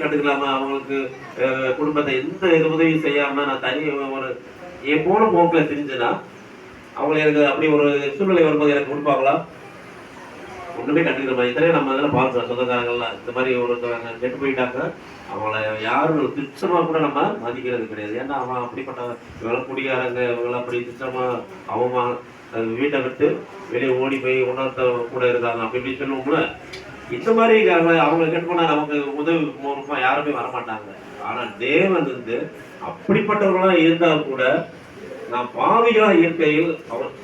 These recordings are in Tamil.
கண்டுக்கலாமா, அவங்களுக்கு குடும்பத்தை எந்த உதவியும் செய்யாம நான் தனி ஒரு என் போன போக்கில் தெரிஞ்சுன்னா அவங்க எனக்கு அப்படி ஒரு சூழ்நிலை வரும்போது எனக்கு கொடுப்பாங்களா? ஒண்ணுமே கண்டுக்கிற மாதிரி இத்தனையும் நம்ம இதெல்லாம் பார்க்கிறோம். சொந்தக்காரங்கள்லாம் இந்த மாதிரி ஒருத்தவங்க கெட்டு போயிட்டாங்க, அவங்கள யாரும் துச்சமா கூட நம்ம மதிக்கிறது கிடையாது. ஏன்னா அவன் அப்படிப்பட்ட இவங்க குடிகாரங்க, இவங்க அப்படி துச்சமா அவங்க வீட்டை விட்டு வெளியே ஓடி போய் உணர்த்த கூட இருக்காங்க அப்படி இப்படி சொல்லுவோம்ல. இந்த மாதிரி அவங்க கெட்டு போனா நமக்கு உதவி மூலமா யாருமே வரமாட்டாங்க. ஆனா தேவன் அப்படிப்பட்டவர்களா இருந்தா கூட நாம் பாவிகளா இருக்கையில்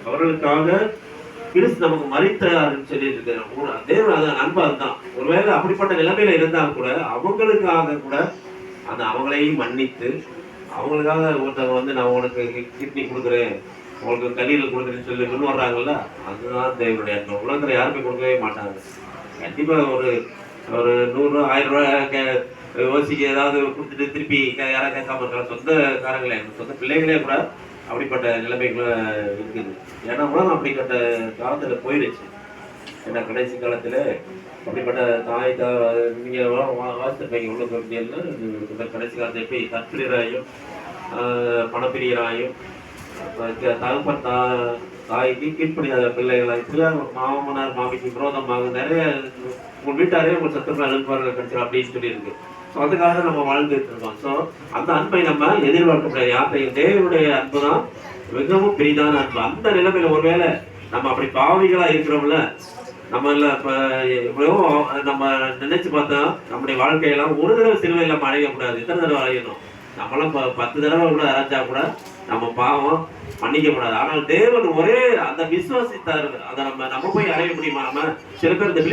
அவர்களுக்காக கிறிஸ்து நமக்கு மரித்தாருன்னு சொல்லிட்டு இருக்கிற தேவன் அதான் அன்பா தான். ஒருவேளை அப்படிப்பட்ட நிலைமையில இருந்தால் கூட அவங்களுக்காக கூட அந்த அவங்களையும் மன்னித்து அவங்களுக்காக ஒருத்தவங்க நான் உனக்கு கிட்னி கொடுக்குறேன், உங்களுக்கு கல்லீரல் கொடுக்குறேன்னு சொல்லி கொண்டு வர்றாங்கல்ல, அதுதான் தேவனுடைய அன்பு. உலகத்துல யாருமே கொடுக்கவே மாட்டாங்க. கண்டிப்பா ஒரு ஒரு 100 1000 ரூபாய் யோசிக்க ஏதாவது கொடுத்துட்டு திருப்பி யாராவது கேட்காம இருக்கலாம். சொந்தக்காரங்களே சொந்த பிள்ளைகளே கூட அப்படிப்பட்ட நிலைமைகள் இருக்குது. ஏன்னா உலகம் அப்படிப்பட்ட காலத்துல போயிடுச்சு. ஏன்னா கடைசி காலத்துல அப்படிப்பட்ட தாய் நீங்க வாசித்திருப்பீங்க உள்ள பகுதியில் கடைசி காலத்துல எப்படி தற்பிரியராயும் பணப்பிரியராயும் தகப்பன் தாய்க்கு கீழ்ப்படியாத பிள்ளைகளா இப்படிதான் மாமனார் மாமிக்கு விரோதமாக நிறைய உங்க வீட்டாரே உங்க சத்துக்கள் அனுப்புவார்கள் கிடைச்சிடும் அப்படின்னு சொல்லி இருக்கு. ஸோ அதுக்காக நம்ம வாழ்ந்துட்டு இருக்கோம். ஸோ அந்த அன்பை நம்ம எதிர்பார்க்க முடியாது. யார்த்தையும் தேவனுடைய அன்பு தான் மிகவும் பெரிதான அன்பு. அந்த நிலைமையில ஒருவேளை நம்ம அப்படி பாவிகளா இருக்கிறோம்ல, நம்ம இப்ப எவ்வளவோ நம்ம நினைச்சு பார்த்தா நம்முடைய வாழ்க்கையெல்லாம் ஒரு தடவை சிலுவையில் நம்ம அடையக்கூடாது. எத்தனை தடவை அடையணும்? நம்மளாம் 10 தடவை கூட அரைஞ்சா கூட நம்ம பாவம் மன்னிக்கப்படாது. ஆனால் தேவன் ஒரே அந்த விசுவாசித்தாரு. அதை நம்ம போய் அடைய முடியுமா? நம்ம சில பேர் இந்த